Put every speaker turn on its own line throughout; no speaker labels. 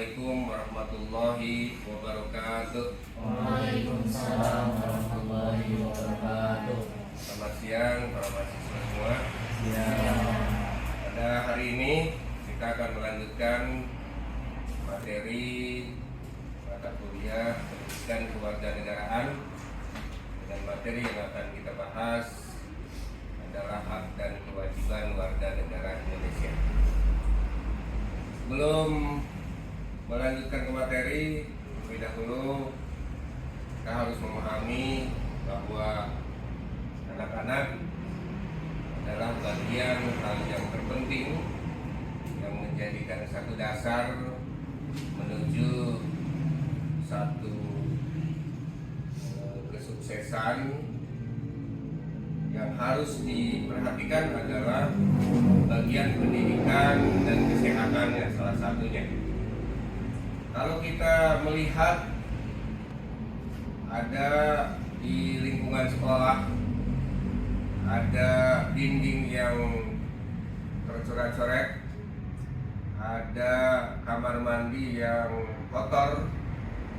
Assalamualaikum warahmatullahi wabarakatuh.
Waalaikumsalam warahmatullahi wabarakatuh.
Selamat siang para mahasiswa semua.
Siang.
Pada hari ini kita akan melanjutkan materi mata kuliah pendidikan kewarganegaraan, dan materi yang akan kita bahas adalah hak dan kewajiban warga negara Indonesia. Sebelum melanjutkan ke materi, terlebih dahulu kita harus memahami bahwa anak-anak adalah bagian hal yang terpenting yang menjadikan satu dasar menuju satu kesuksesan. Yang harus diperhatikan adalah bagian pendidikan dan kesehatannya, salah satunya. Kalau kita melihat ada di lingkungan sekolah ada dinding yang tercoret-coret, ada kamar mandi yang kotor,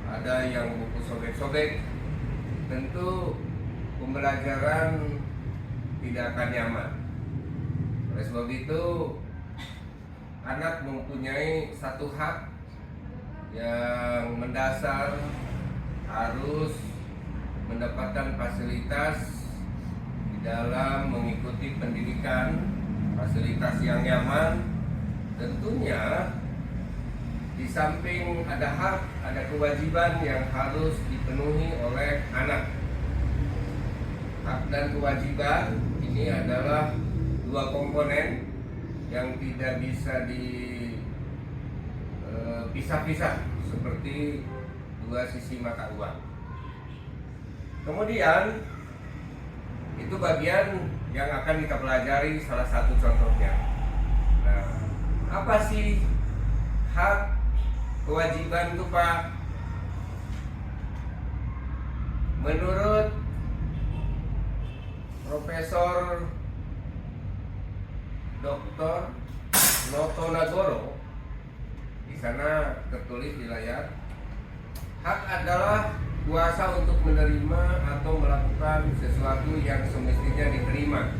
ada yang buku sobek-sobek, tentu pembelajaran tidak akan nyaman. Oleh sebab itu, anak mempunyai satu hak yang mendasar, harus mendapatkan fasilitas di dalam mengikuti pendidikan, fasilitas yang nyaman. Tentunya di samping ada hak, ada kewajiban yang harus dipenuhi oleh anak. Hak dan kewajiban ini adalah dua komponen yang tidak bisa dipisah-pisah seperti dua sisi mata uang. Kemudian itu bagian yang akan kita pelajari, salah satu contohnya. Nah, apa sih hak kewajiban itu, Pak? Menurut Profesor Dr. Noto Nagoro, di sana tertulis di layar, hak adalah kuasa untuk menerima atau melakukan sesuatu yang semestinya diterima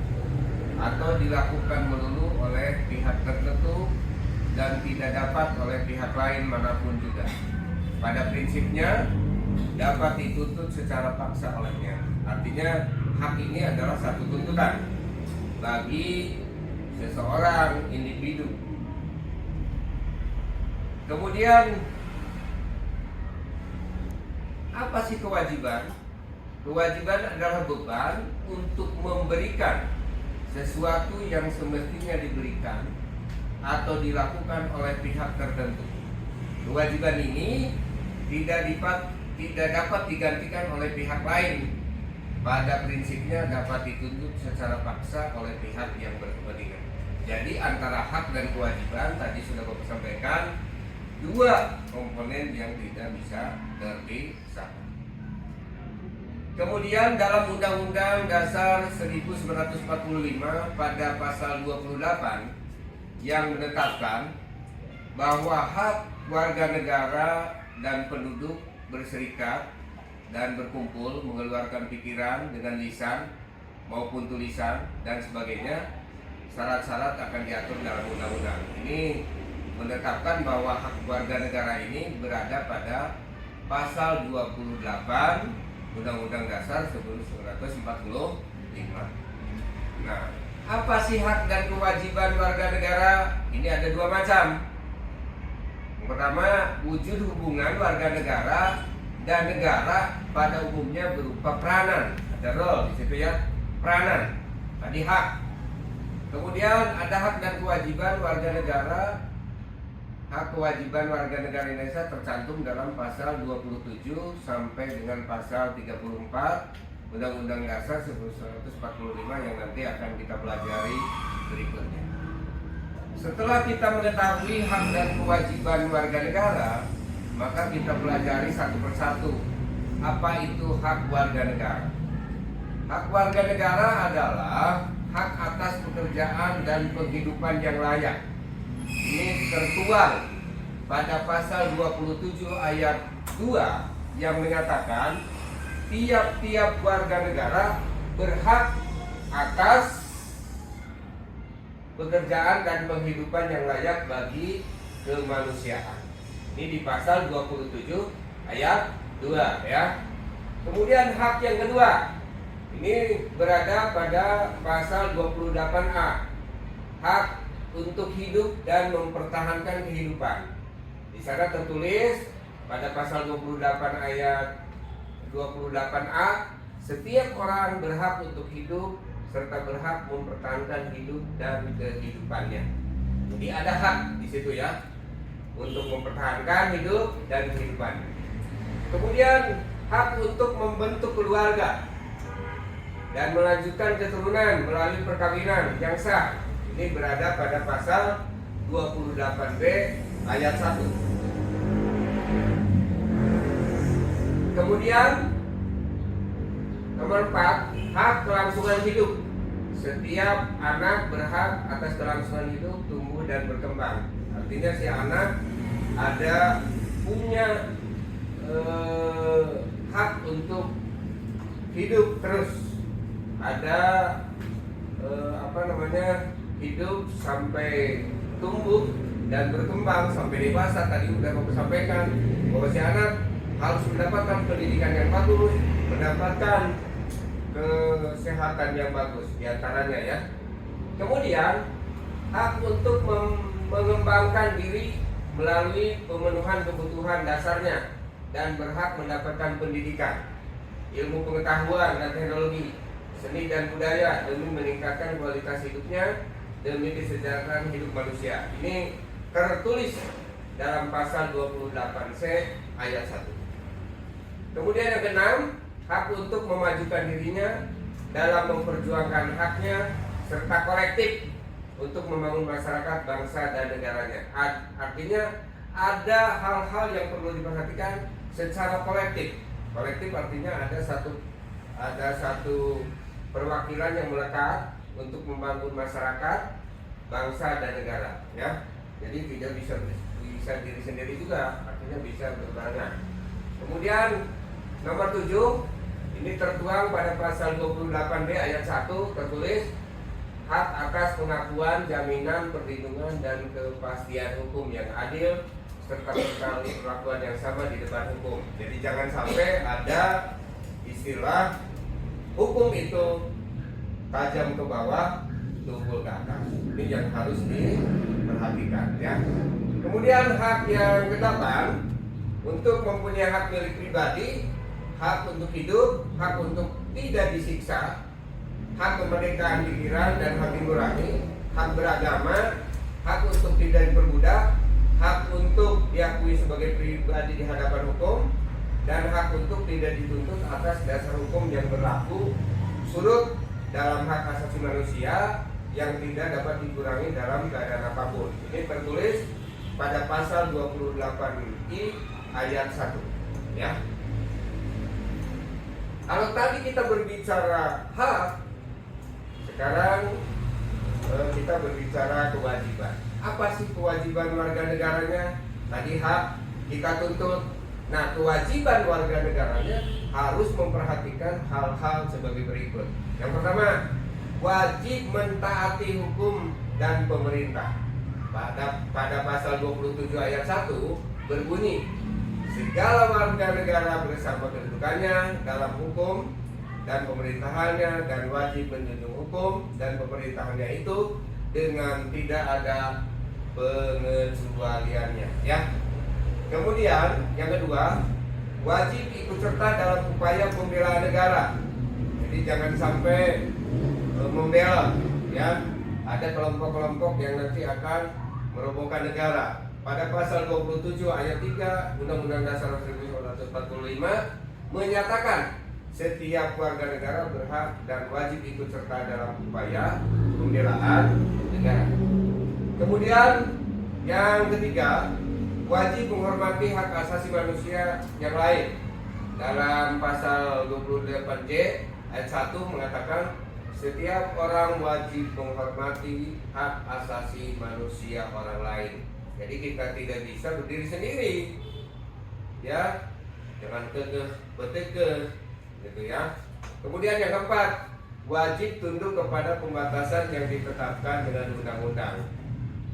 atau dilakukan melulu oleh pihak tertentu dan tidak dapat oleh pihak lain manapun juga. Pada prinsipnya dapat dituntut secara paksa olehnya. Artinya hak ini adalah satu tuntutan bagi seseorang individu. Kemudian apa sih kewajiban? Kewajiban adalah beban untuk memberikan sesuatu yang semestinya diberikan atau dilakukan oleh pihak tertentu. Kewajiban ini tidak dapat digantikan oleh pihak lain. Pada prinsipnya dapat dituntut secara paksa oleh pihak yang berkepentingan. Jadi antara hak dan kewajiban tadi sudah Bapak sampaikan, dua komponen yang tidak bisa terpisahkan. Kemudian dalam Undang-Undang Dasar 1945 pada pasal 28 yang menetapkan bahwa hak warga negara dan penduduk berserikat dan berkumpul, mengeluarkan pikiran dengan lisan maupun tulisan dan sebagainya, syarat-syarat akan diatur dalam undang-undang. Ini menetapkan bahwa hak warga negara ini berada pada pasal 28 Undang-Undang Dasar 1945. Nah, apa sih hak dan kewajiban warga negara? Ini ada dua macam. Yang pertama, wujud hubungan warga negara dan negara pada umumnya berupa peranan. Ada role di situ ya, peranan. Tadi hak. Kemudian ada hak dan kewajiban warga negara. Hak kewajiban warga negara Indonesia tercantum dalam pasal 27 sampai dengan pasal 34 Undang-Undang Dasar 1945 yang nanti akan kita pelajari berikutnya. Setelah kita mengetahui hak dan kewajiban warga negara, maka kita pelajari satu persatu apa itu hak warga negara. Hak warga negara adalah hak atas pekerjaan dan penghidupan yang layak. Ini tertuang pada pasal 27 ayat 2 yang menyatakan tiap-tiap warga negara berhak atas pekerjaan dan penghidupan yang layak bagi kemanusiaan. Ini di pasal 27 ayat 2 ya. Kemudian hak yang kedua ini berada pada pasal 28A. Hak untuk hidup dan mempertahankan kehidupan. Di sana tertulis pada pasal 28 ayat 28A, setiap orang berhak untuk hidup serta berhak mempertahankan hidup dan kehidupannya. Jadi ada hak di situ ya untuk mempertahankan hidup dan kehidupan. Kemudian hak untuk membentuk keluarga dan melanjutkan keturunan melalui perkawinan yang sah. Ini berada pada pasal 28B ayat 1. Kemudian nomor 4, hak kelangsungan hidup. Setiap anak berhak atas kelangsungan hidup, tumbuh dan berkembang. Artinya si anak ada punya hak untuk hidup terus. Ada hidup sampai tumbuh dan berkembang sampai dewasa. Tadi udah mau sampaikan bahwa si anak harus mendapatkan pendidikan yang bagus, mendapatkan kesehatan yang bagus diantaranya ya. Kemudian hak untuk mengembangkan diri melalui pemenuhan kebutuhan dasarnya dan berhak mendapatkan pendidikan, ilmu pengetahuan dan teknologi, seni dan budaya demi meningkatkan kualitas hidupnya demi kesejahteraan hidup manusia. Ini tertulis dalam pasal 28C ayat 1. Kemudian yang keenam, hak untuk memajukan dirinya dalam memperjuangkan haknya serta kolektif untuk membangun masyarakat, bangsa dan negaranya. Artinya ada hal-hal yang perlu diperhatikan secara kolektif. Kolektif artinya ada satu perwakilan yang melekat untuk membangun masyarakat, bangsa dan negara ya. Jadi tidak bisa diri sendiri juga, artinya bisa berbarengan. Kemudian nomor 7 ini tertuang pada pasal 28B ayat 1, tertulis hak atas pengakuan, jaminan, perlindungan dan kepastian hukum yang adil serta perlakuan yang sama di depan hukum. Jadi jangan sampai ada istilah hukum itu tajam ke bawah, tumpul ke atas. Ini yang harus diperhatikan ya. Kemudian hak yang ke-8 untuk mempunyai hak milik pribadi, hak untuk hidup, hak untuk tidak disiksa, hak kemerdekaan pikiran dan hati nurani, hak beragama, hak untuk tidak diperbudak, hak untuk diakui sebagai pribadi di hadapan hukum, dan hak untuk tidak dituntut atas dasar hukum yang berlaku surut dalam hak asasi manusia yang tidak dapat dikurangi dalam keadaan apapun. Ini tertulis pada pasal 28I ayat 1 ya. Kalau tadi kita berbicara hak, sekarang kita berbicara kewajiban. Apa sih kewajiban warga negaranya? Tadi hak kita tuntut. Nah, kewajiban warga negaranya harus memperhatikan hal-hal sebagai berikut. Yang pertama, wajib mentaati hukum dan pemerintah. Pada pasal 27 ayat 1 berbunyi, segala warga negara bersama kedudukannya dalam hukum dan pemerintahannya dan wajib menjunjung hukum dan pemerintahannya itu dengan tidak ada pengecualiannya ya. Kemudian yang kedua, wajib ikut serta dalam upaya pembelaan negara. Jadi jangan sampai membela ya. Ada kelompok-kelompok yang nanti akan merobohkan negara. Pada pasal 27 ayat 3 Undang-Undang Dasar 1945 menyatakan setiap warga negara berhak dan wajib ikut serta dalam upaya pembelaan negara. Kemudian yang ketiga, wajib menghormati hak asasi manusia yang lain. Dalam pasal 28J ayat 1 mengatakan setiap orang wajib menghormati hak asasi manusia orang lain. Jadi kita tidak bisa berdiri sendiri, ya, jangan kekeh betekeh, gitu ya. Kemudian yang keempat, wajib tunduk kepada pembatasan yang ditetapkan dengan undang-undang.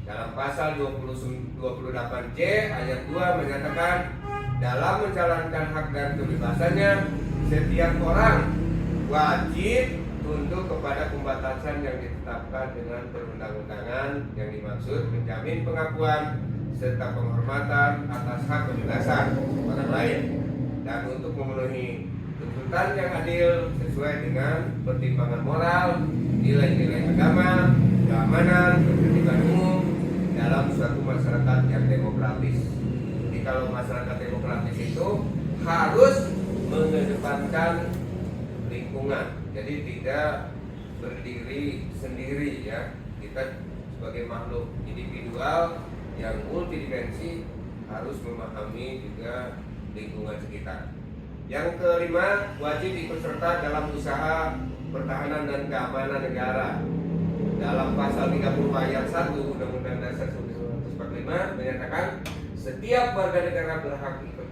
Dalam pasal 28J ayat 2 menyatakan, dalam menjalankan hak dan kebebasannya, setiap orang wajib tunduk kepada pembatasan yang ditetapkan dengan perundang-undangan yang dimaksud menjamin pengakuan serta penghormatan atas hak kebebasan orang lain, dan untuk memenuhi tuntutan yang adil sesuai dengan pertimbangan moral, nilai-nilai agama, keamanan, ketertiban umum dalam suatu masyarakat yang demokratis. Jadi kalau masyarakat demokratis itu harus mengedepankan lingkungan, jadi tidak berdiri sendiri, ya. Kita sebagai makhluk individual yang multidimensi harus memahami juga lingkungan sekitar. Yang kelima, wajib ikut serta dalam usaha pertahanan dan keamanan negara. Dalam pasal 30 ayat 1 Undang-Undang Dasar 1945 menyatakan setiap warga negara berhak ikut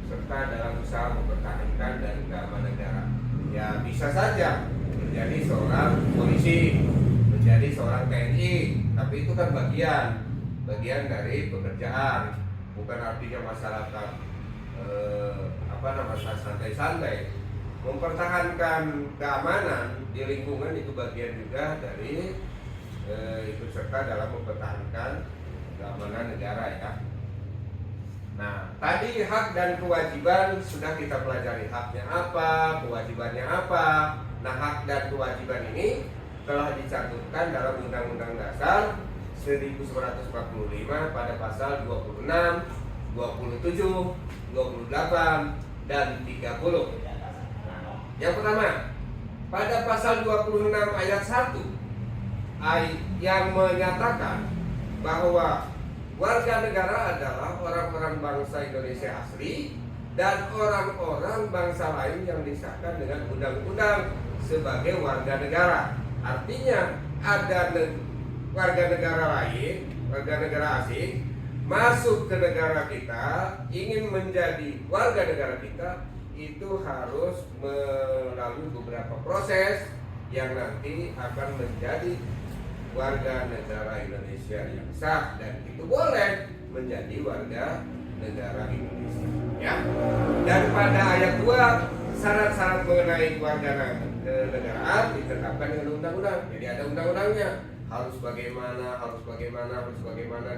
serta dalam usaha mempertahankan dan keamanan negara. Ya, bisa saja menjadi seorang polisi, menjadi seorang TNI, tapi itu kan bagian dari pekerjaan, bukan artinya masyarakat santai-santai. Mempertahankan keamanan di lingkungan itu bagian juga dari ikut serta dalam mempertahankan keamanan negara, ya. Nah, tadi hak dan kewajiban sudah kita pelajari, haknya apa, kewajibannya apa. Nah, hak dan kewajiban ini telah dicantumkan dalam Undang-Undang Dasar 1945 pada pasal 26, 27, 28, dan 30. Yang pertama, pada pasal 26 ayat 1 yang menyatakan bahwa warga negara adalah orang-orang bangsa Indonesia asli dan orang-orang bangsa lain yang disahkan dengan undang-undang sebagai warga negara. Artinya ada warga negara lain, warga negara asing masuk ke negara kita, ingin menjadi warga negara kita, itu harus melalui beberapa proses yang nanti akan menjadi warga negara Indonesia yang sah, dan itu boleh menjadi warga negara Indonesia, ya. Dan pada ayat 2 syarat-syarat mengenai warga negaraan ditetapkan dengan undang-undang. Jadi ada undang-undangnya, harus bagaimana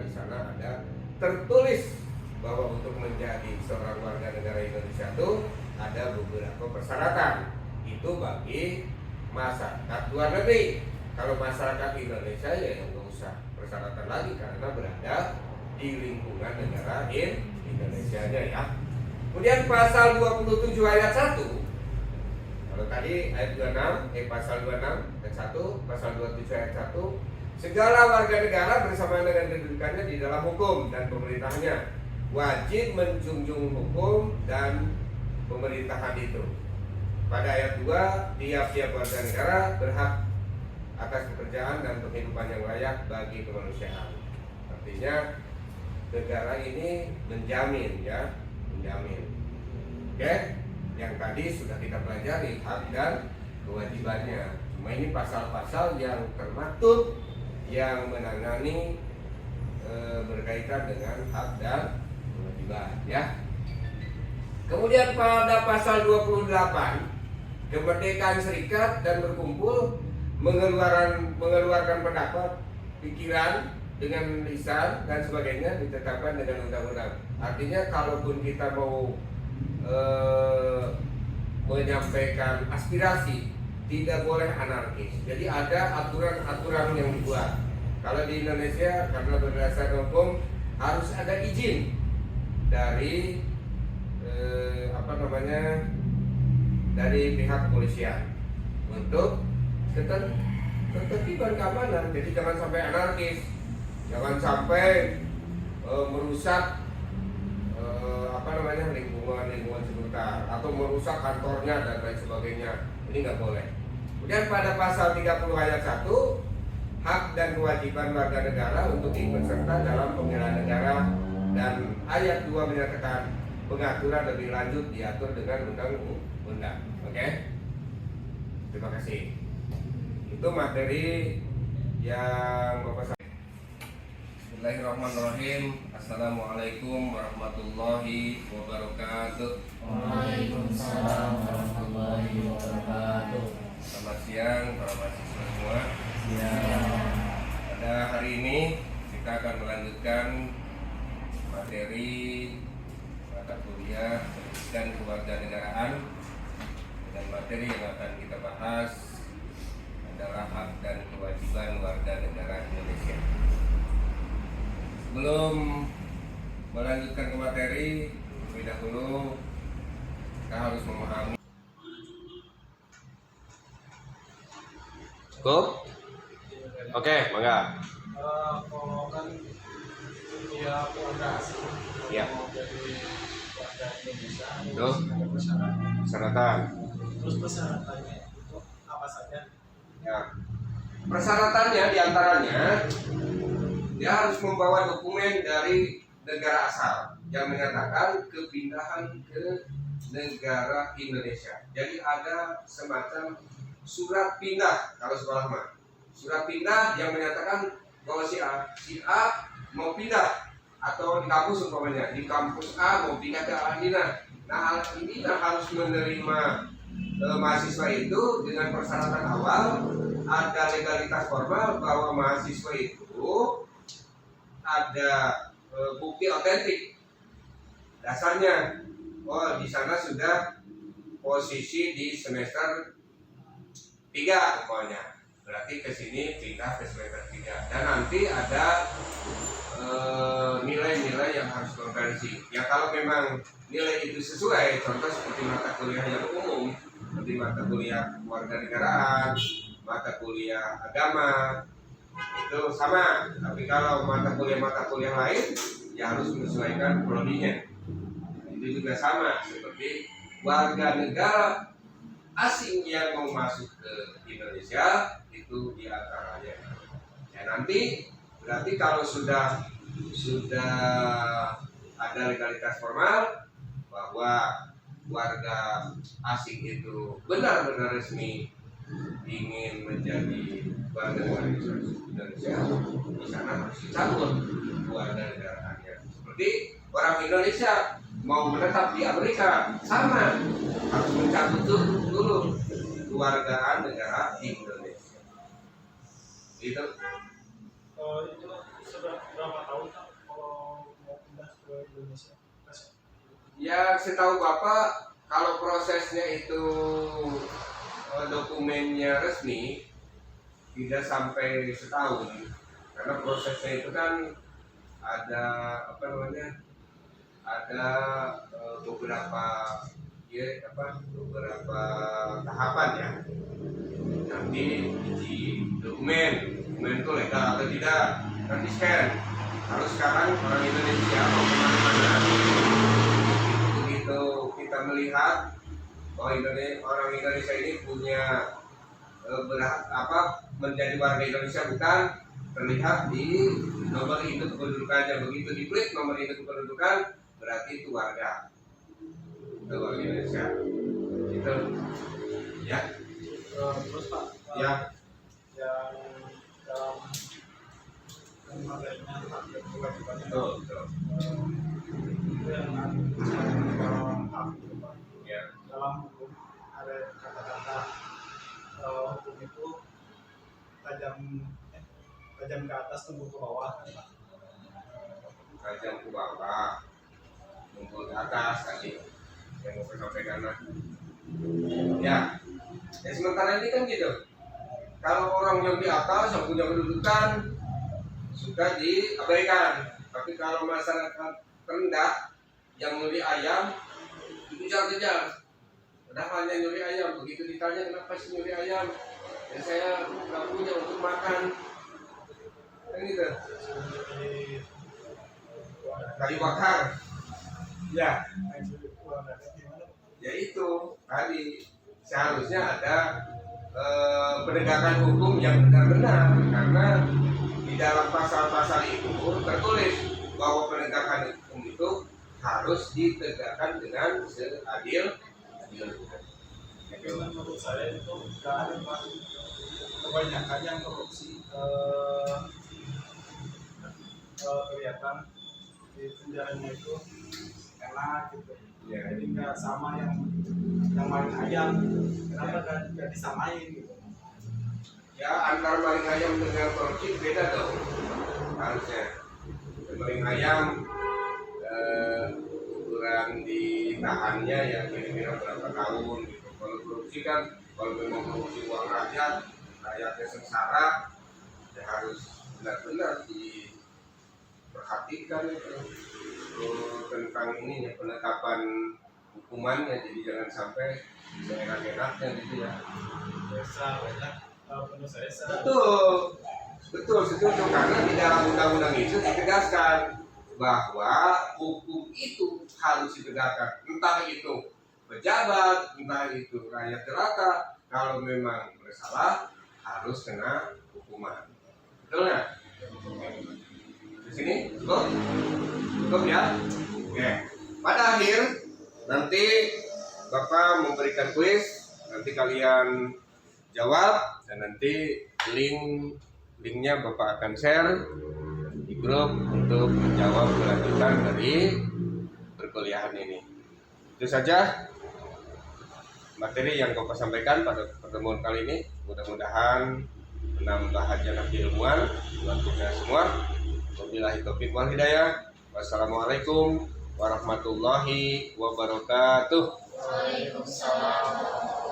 di sana ada tertulis bahwa untuk menjadi seorang warga negara Indonesia itu ada beberapa persyaratan. Itu bagi masyarakat luar negeri. Kalau masyarakat Indonesia ya nggak usah persyaratan lagi karena berada di lingkungan negara Indonesia-nya, ya. Kemudian pasal 27 ayat 1. Kalau tadi ayat 26, pasal 26 ayat 1, pasal 27 ayat 1, segala warga negara bersama dengan kedudukannya di dalam hukum dan pemerintahnya wajib menjunjung hukum dan pemerintahan itu. Pada ayat 2, tiap-tiap warga negara berhak atas pekerjaan dan penghidupan yang layak bagi kemanusiaan. Artinya negara ini menjamin, ya, menjamin. Oke, yang tadi sudah kita pelajari hak dan kewajibannya. Cuma ini pasal-pasal yang termaktub yang menangani berkaitan dengan hak dan kewajiban, ya. Kemudian pada pasal 28, kemerdekaan serikat dan berkumpul, mengeluarkan pendapat, pikiran dengan lisan dan sebagainya ditetapkan dengan undang-undang. Artinya kalaupun kita mau menyampaikan aspirasi, tidak boleh anarkis. Jadi ada aturan-aturan yang dibuat. Kalau di Indonesia karena berdasarkan hukum harus ada izin dari dari pihak kepolisian untuk ketertiban keamanan. Jadi jangan sampai anarkis, jangan sampai merusak lingkungan sekitar atau merusak kantornya dan lain sebagainya. Ini nggak boleh. Kemudian pada pasal 30 ayat 1, hak dan kewajiban warga negara untuk ikut serta dalam pembelaan negara, dan ayat 2 menyatakan pengaturan lebih lanjut diatur dengan undang-undang. Oke? Terima kasih. Itu materi yang Bapak sampaikan. Bismillahirrahmanirrahim. Assalamualaikum warahmatullahi wabarakatuh.
Waalaikumsalam warahmatullahi wabarakatuh.
Selamat siang para mahasiswa semua. Pada hari ini kita akan melanjutkan materi mata kuliah pendidikan kewarganegaraan, dan materi yang akan kita bahas adalah hak dan kewajiban warga negara Indonesia. Sebelum melanjutkan ke materi, terlebih dahulu kita harus memahami. Cukup? Oke, mangga.
Kalau kan ya warga asing
Ya.
mau jadi warga Indonesia
Tuh.
ada persyaratan.
Persyaratan.
Terus persyaratannya itu apa saja?
Ya. Persyaratannya diantaranya dia harus membawa dokumen dari negara asal yang menyatakan kepindahan ke negara Indonesia. Jadi ada semacam surat pindah kalau sekolah mah. Surat pindah yang menyatakan bahwa si A mau pindah, atau di kampus umpamanya di kampus A mau pindah ke Alina. Nah, ini harus menerima mahasiswa itu dengan persyaratan awal, ada legalitas formal bahwa mahasiswa itu ada bukti otentik dasarnya. Oh, di sana sudah posisi di semester 3 pokoknya, berarti ke sini pindah ke semester 3, dan nanti ada nilai-nilai yang harus konversi. Ya kalau memang nilai itu sesuai, contoh seperti mata kuliah yang umum, seperti mata kuliah kewarganegaraan, mata kuliah agama, itu sama. Tapi kalau mata kuliah lain, ya harus menyesuaikan prodinya. Itu juga sama seperti warga negara asing yang mau masuk ke Indonesia, itu diantaranya. Ya nanti berarti kalau sudah ada legalitas formal bahwa warga asing itu benar-benar resmi ingin menjadi warga negara Indonesia, di sana harus dicabut warga negaraannya. Seperti orang Indonesia mau menetap di Amerika, sama, harus mencabut dulu kewargaan negara Indonesia. Gitu.
Itu sudah berapa tahun Kak, kalau mau pindah ke Indonesia?
Ya, setahu Bapak, kalau prosesnya itu dokumennya resmi tidak sampai setahun, karena prosesnya itu kan ada ada beberapa tahapan ya. Nanti di dokumen itu legal atau tidak, nanti scan. Kalau sekarang orang Indonesia mau kemana-mana, begitu kita melihat bahwa orang Indonesia ini punya menjadi warga Indonesia, bukan, terlihat di nomor induk kependudukannya. Begitu diklik nomor induk kependudukan, berarti itu warga Indonesia. Itu ya.
Terus Pak,
Ya.
yang dalam materinya hak dan kewajiban itu
Betul.
itu yang dalam hak itu Pak.
Ya.
Dalam hukum ada kata-kata hukum itu tajam ke atas tumbuh ke bawah.
Tajam ke bawah, mumpul ke atas tadi yang mau sampaikan lagi. Ya, sementara ini kan gitu. Kalau orang yang di atas yang punya kedudukan suka diabaikan, tapi kalau masyarakat rendah yang nyuri ayam dikejar-kejar. Padahal hanya nyuri ayam, begitu ditanya kenapa sih nyuri ayam, ya saya nggak punya untuk makan. Kan gitu. Tadi bakar. Ya. Ya itu tadi seharusnya ada penegakan hukum yang benar-benar, karena di dalam pasal-pasal itu tertulis bahwa penegakan hukum itu harus ditegakkan dengan seadil-adilnya.
Menurut saya itu nggak ada Pak. Kebanyakan yang korupsi kelihatan di penjaranya itu enak gitu.
Ya.
Jadi nggak sama yang main ayam. Kenapa nggak disamain gitu?
Ya, antara maling ayam dengan korupsi beda dong harusnya. Maling ayam ukuran ditahannya ya kira-kira berapa tahun gitu. Kalau korupsi kan, kalau memang korupsi uang rakyatnya sengsara, ya harus benar-benar diperhatikan itu tentang ini ya, penetapan hukumannya, jadi jangan sampai seenak-enaknya gitu ya.
Biasa banyak penuh saya.
Betul setuju, karena di dalam undang-undang itu ditegaskan bahwa hukum itu harus ditegakkan, entah itu pejabat, entah itu rakyat jelata, kalau memang bersalah harus kena hukuman. Betul nggak? Di sini cukup ya. Oke. Pada akhir nanti Bapak memberikan kuis, nanti kalian jawab dan nanti linknya Bapak akan share di grup untuk menjawab kelanjutan dari perkuliahan ini. Itu saja materi yang Bapak sampaikan pada pertemuan kali ini. Mudah-mudahan menambah hajat keilmuan buat kita semua. Wabillahi taufiq wal hidayah. Wassalamualaikum warahmatullahi wabarakatuh.
Waalaikumsalam.